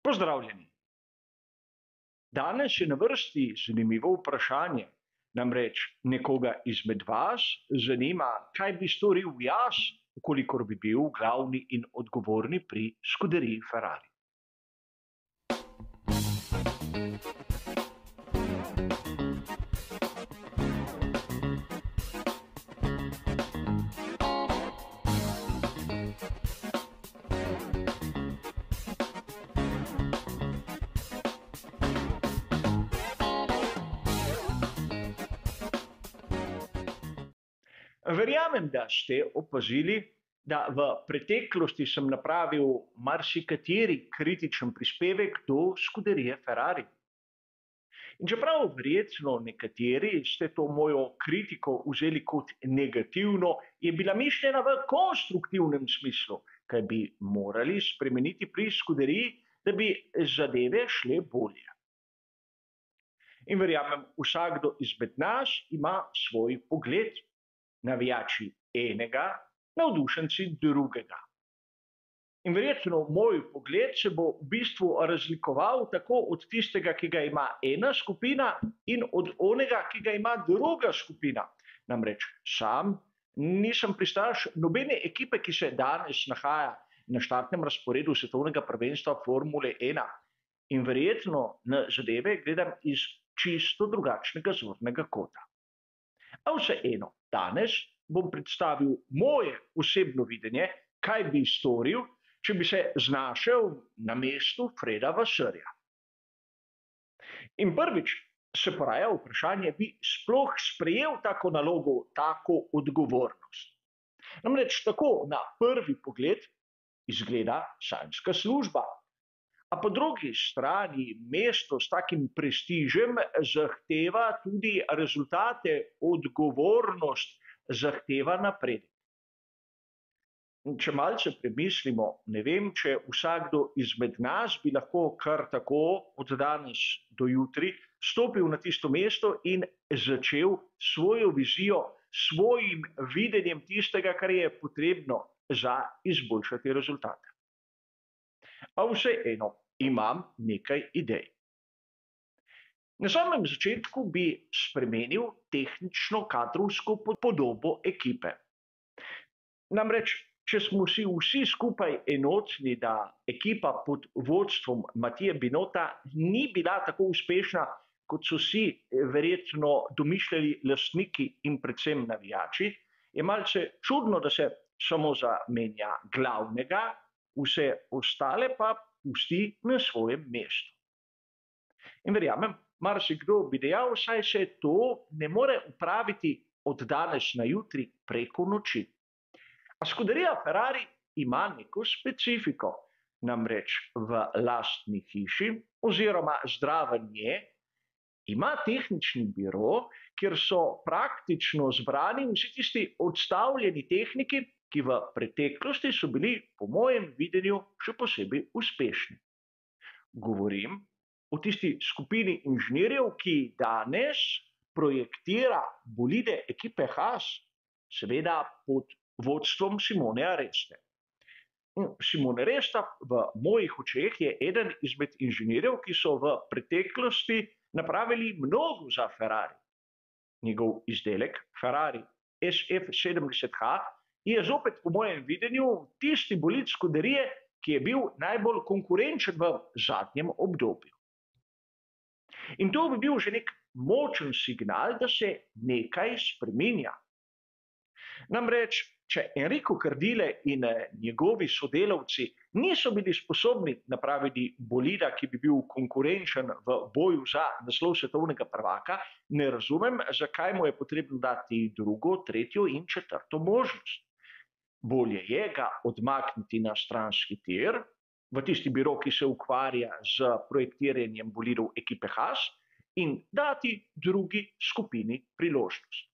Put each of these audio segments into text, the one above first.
Pozdravljeni. Danes je na vrsti zanimivo vprašanje. Namreč nekoga izmed vas zanima, kaj bi storil jaz, kolikor bi bil glavni in odgovorni pri Scuderii Ferrari. Verjamem, da ste opazili, da v preteklosti sem napravil marsikateri kritičen prispevek do Scuderie Ferrari. In čeprav verjetno nekateri ste to mojo kritiko vzeli kot negativno, je bila mišljena v konstruktivnem smislu, kaj bi morali spremeniti pri Scuderiji, da bi zadeve šle bolje. In verjamem, vsakdo izmed nas ima svoj pogled. Navijači enega, navdušenci drugega. In verjetno moj pogled se bo v bistvu razlikoval tako od tistega, ki ga ima ena skupina, in od onega, ki ga ima druga skupina. Namreč sam nisem pristaš nobene ekipe, ki se danes nahaja na štartnem razporedu svetovnega prvenstva Formule 1. In verjetno na zadeve gledam iz čisto drugačnega zornega kota. A vseeno, danes bom predstavil moje osebno videnje, kaj bi storil, če bi se znašel na mestu Freda Vassarja. In prvič se poraja vprašanje, bi sploh sprejel tako nalogo, tako odgovornost. Namreč tako na prvi pogled izgleda sanjska služba. A po drugi strani mesto s takim prestižem zahteva tudi rezultate, odgovornost zahteva napredek. Če malce premislimo, ne vem, če vsakdo izmed nas bi lahko kar tako od danes do jutri stopil na tisto mesto in začel svojo vizijo, svojim videnjem tistega, kar je potrebno za izboljšati rezultate. A vseeno imam nekaj idej. Na samem začetku bi spremenil tehnično-kadrovsko podobo ekipe. Namreč, če smo si vsi skupaj enotni, da ekipa pod vodstvom Matije Binota ni bila tako uspešna, kot so si verjetno domišljali lastniki in predvsem navijači, je malce čudno, da se samo zamenja glavnega, vse ostale pa pusti na svojem mestu. In verjamem, marsikdo bi dejal, saj se to ne more upraviti od danes na jutri preko noči. A Scuderia Ferrari ima neko specifiko, namreč v lastni hiši oziroma zraven nje ima tehnični biro, kjer so praktično zbrani vsi tisti odstavljeni tehniki, ki v preteklosti so bili, po mojem videnju, še posebej uspešni. Govorim o tisti skupini inženirjev, ki danes projektira bolide ekipe Haas, seveda pod vodstvom Simone Areste. Simone Aresta v mojih očeh je eden izmed inženirjev, ki so v preteklosti napravili mnogo za Ferrari. Njegov izdelek Ferrari SF70H je zopet po mojem videnju tisti bolid Scuderije, ki je bil najbolj konkurenčen v zadnjem obdobju. In to bi bil že nek močen signal, da se nekaj spreminja. Namreč, če Enrico Cardile in njegovi sodelavci niso bili sposobni napraviti bolida, ki bi bil konkurenčen v boju za naslov svetovnega prvaka, ne razumem, zakaj mu je potrebno dati drugo, tretjo in četrto možnost. Bolje je ga odmakniti na stranski tir, v tisti biro, ki se ukvarja z projektiranjem bolidov ekipe Haas, in dati drugi skupini priložnost.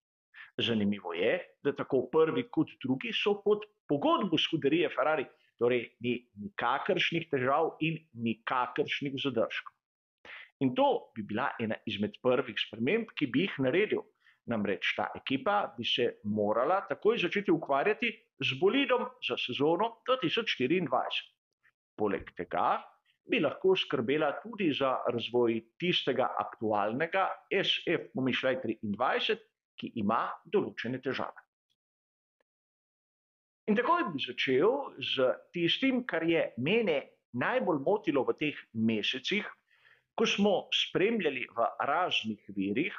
Zanimivo je, da tako prvi kot drugi so pod pogodbo Scuderie Ferrari, torej ni nikakršnih težav in nikakršnih zadržkov. In to bi bila ena izmed prvih sprememb, ki bi jih naredil. Namreč ta ekipa bi se morala takoj začeti ukvarjati z bolidom za sezono 2024. Poleg tega bi lahko skrbela tudi za razvoj tistega aktualnega SF-23, ki ima določene težave. In takoj bi začel z tistim, kar je mene najbolj motilo v teh mesecih, ko smo spremljali v raznih virih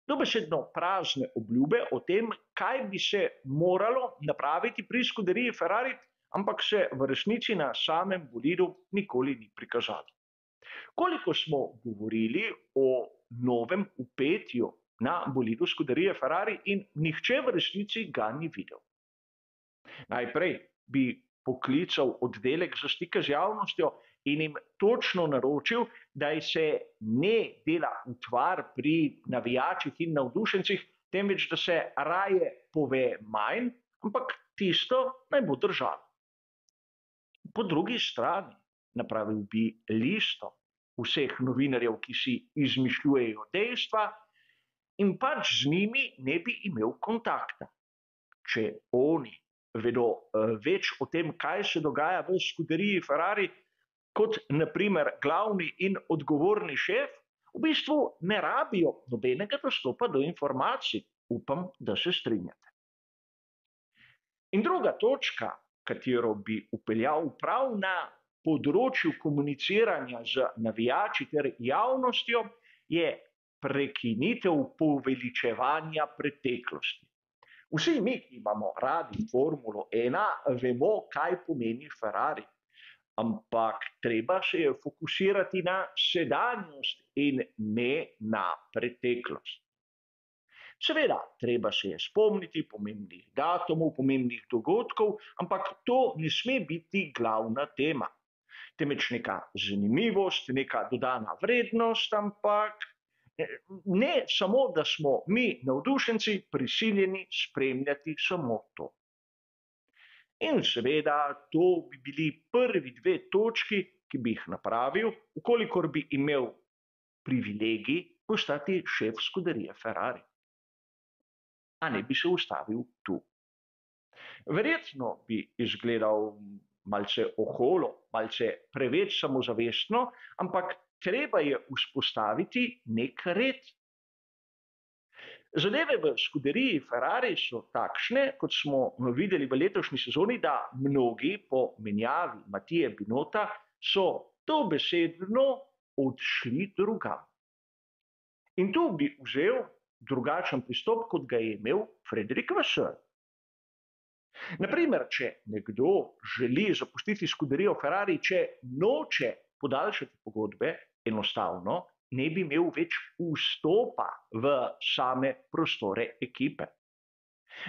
dobesedno prazne obljube o tem, kaj bi se moralo napraviti pri skuderiji Ferrari, ampak se v resnici na samem bolidu nikoli ni prikazalo. Koliko smo govorili o novem vpetju na bolidu skuderije Ferrari in nihče v resnici ga ni videl. Najprej bi poklical oddelek za stike z javnostjo in jim točno naročil, da se ne dela utvar pri navijačih in navdušencih, temveč da se raje pove manj, ampak tisto naj bo držalo. Po drugi strani napravil bi listo vseh novinarjev, ki si izmišljujejo dejstva in pač z njimi ne bi imel kontakta. Če oni vedo več o tem, kaj se dogaja v skuderiji Ferrari, kot naprimer glavni in odgovorni šef, v bistvu ne rabijo nobenega dostopa do informacij. Upam, da se strinjate. In druga točka, katero bi vpeljal prav na področju komuniciranja z navijači ter javnostjo, je prekinitev poveličevanja preteklosti. Vsi mi, ki imamo radi Formulo 1, vemo, kaj pomeni Ferrari. Ampak treba se je fokusirati na sedanjost in ne na preteklost. Seveda, treba se je spomniti pomembnih datumov, pomembnih dogodkov, ampak to ne sme biti glavna tema. Temveč neka zanimivost, neka dodana vrednost, ampak ne samo, da smo mi navdušenci prisiljeni spremljati samo to. In seveda, to bi bili prvi dve točki, ki bi jih napravil, vkolikor bi imel privilegij postati šef skuderije Ferrari. A ne bi se ustavil tu. Verjetno bi izgledal malce oholo, malce preveč samozavestno, ampak treba je vzpostaviti nek red. Zadeve v skuderiji Ferrari so takšne, kot smo videli v letošnji sezoni, da mnogi po menjavi Matije Binota so dobesedno odšli drugam. In tu bi vzel drugačen pristop, kot ga je imel Frédéric Vasseur. Naprimer, če nekdo želi zapustiti skuderijo Ferrari, če noče podaljšati pogodbe, enostavno ne bi imel več vstopa v same prostore ekipe.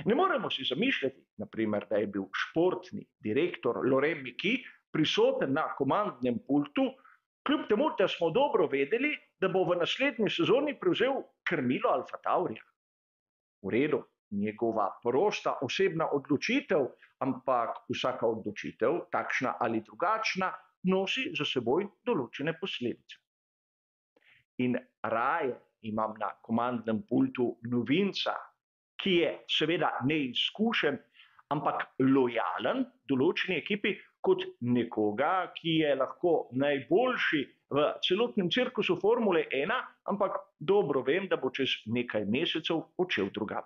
Ne moremo si zamišljati, naprimer, da je bil športni direktor Laurent Mekies prisoten na komandnem pultu, kljub temu, da smo dobro vedeli, da bo v naslednji sezoni prevzel krmilo Alfa Taurija. V redu, njegova prosta osebna odločitev, ampak vsaka odločitev, takšna ali drugačna, nosi za seboj določene posledice. In raje imam na komandnem pultu novinca, ki je seveda neizkušen, ampak lojalen določeni ekipi, kot nekoga, ki je lahko najboljši v celotnem cirkusu Formule 1, ampak dobro vem, da bo čez nekaj mesecev odšel drugam.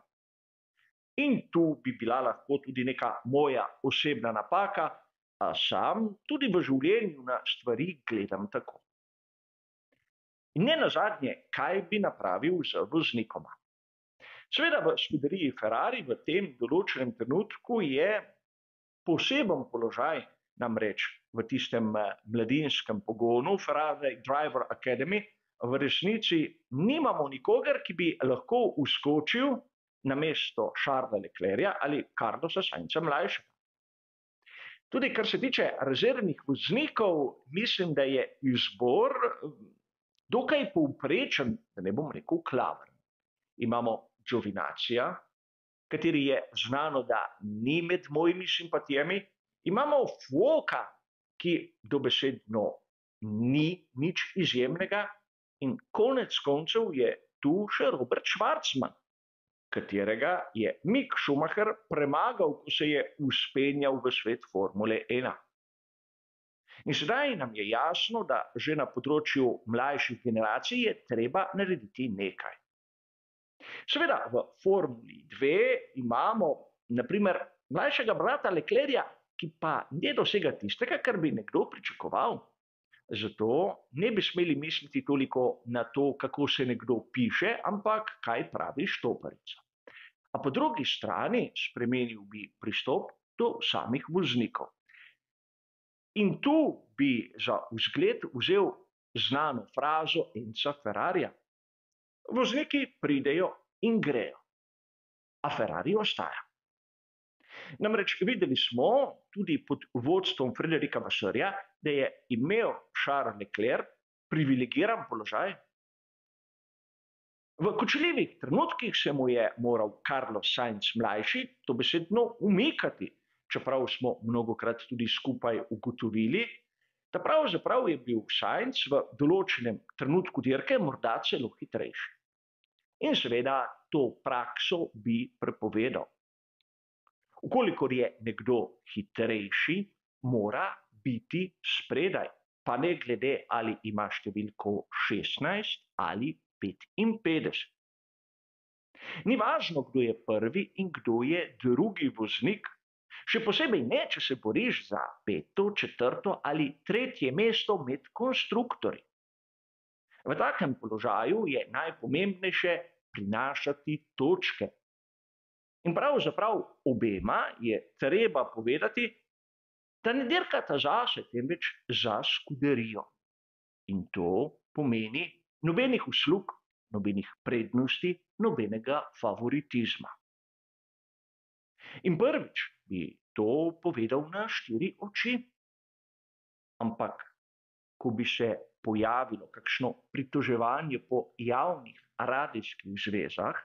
In tu bi bila lahko tudi neka moja osebna napaka, a sam tudi v življenju na stvari gledam tako. In ne nazadnje, kaj bi napravil z voznikoma. Seveda v skuderiji Ferrari v tem določenem trenutku je poseben položaj, namreč v tistem mladinskem pogonu Ferrari Driver Academy v resnici nimamo nikogar, ki bi lahko vskočil namesto Charlesa Leclerca ali Carlosa Sainza mlajšega. Tudi kar se tiče rezervnih voznikov, mislim, da je izbor dokaj povprečen, da ne bom rekel klavrn. Imamo Giovinazija, kateri je znano, da ni med mojimi simpatijami, imamo Fuoka, ki dobesedno ni nič izjemnega, in konec koncev je tu še Robert Schwarzman, katerega je Mick Schumacher premagal, ko se je vzpenjal v svet Formule 1. In sedaj nam je jasno, da že na področju mlajših generacij je treba narediti nekaj. Seveda v Formuli 2 imamo naprimer mlajšega brata Leclerja, ki pa ne dosega tistega, kar bi nekdo pričakoval. Zato ne bi smeli misliti toliko na to, kako se nekdo piše, ampak kaj pravi štoparica. A po drugi strani spremenil bi pristop do samih voznikov. In tu bi za vzgled vzel znano frazo Enza Ferrarija. Vozniki pridejo in grejo, a Ferrari ostaja. Namreč videli smo tudi pod vodstvom Frederika Vassarja, da je imel Charles Leclerc privilegiran položaj. V kočljivih trenutkih se mu je moral Carlos Sainz mlajši dobesedno umikati, čeprav smo mnogokrat tudi skupaj ugotovili, da pravzaprav je bil Sainz v določenem trenutku dirke morda celo hitrejši. In seveda to prakso bi prepovedal. Vkolikor je nekdo hitrejši, mora biti spredaj, pa ne glede ali ima številko 16 ali 55. Ni važno, kdo je prvi in kdo je drugi voznik, še posebej ne, če se boriš za 5., 4. ali 3. mesto med konstruktorji. V takem položaju je najpomembnejše prinašati točke. In pravzaprav obema je treba povedati, da ne dirkata zase, temveč za skuderijo. In to pomeni nobenih uslug, nobenih prednosti, nobenega favoritizma. In prvič bi to povedal na 4 oči. Ampak, ko bi se pojavilo kakšno pritoževanje po javnih radijskih zvezah,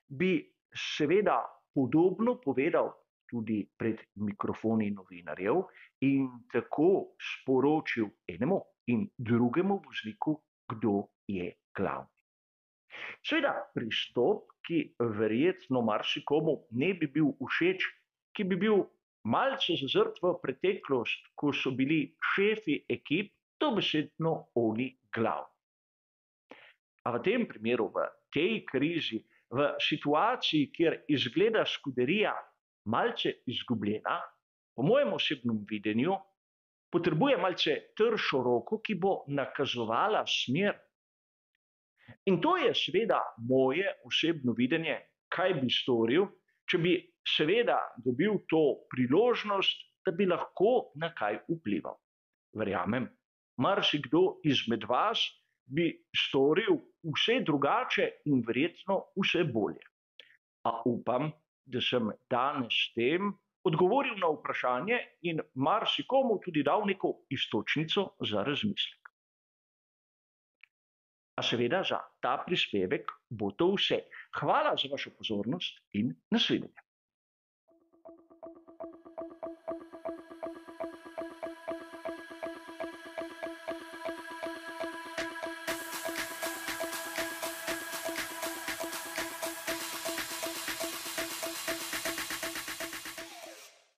bi seveda podobno povedal tudi pred mikrofoni novinarjev in tako sporočil enemu in drugemu vozniku, kdo je glavni. Seveda pristop, ki verjetno marsikomu ne bi bil všeč, ki bi bil malce zazrt v preteklost, ko so bili šefi ekip dobesedno oni glavni. A v tem primeru, v tej krizi, v situaciji, kjer izgleda skuderija malce izgubljena, po mojem osebnem videnju, potrebuje malce tršo roko, ki bo nakazovala smer. In to je seveda moje osebno videnje, kaj bi storil, če bi seveda dobil to priložnost, da bi lahko na kaj vplival. Verjamem, marsikdo izmed vas bi storil vse drugače in verjetno vse bolje. A upam, da sem danes s tem odgovoril na vprašanje in marsikomu tudi dal neko iztočnico za razmislek. A seveda za ta prispevek bo to vse. Hvala za vašo pozornost in nasvidenje.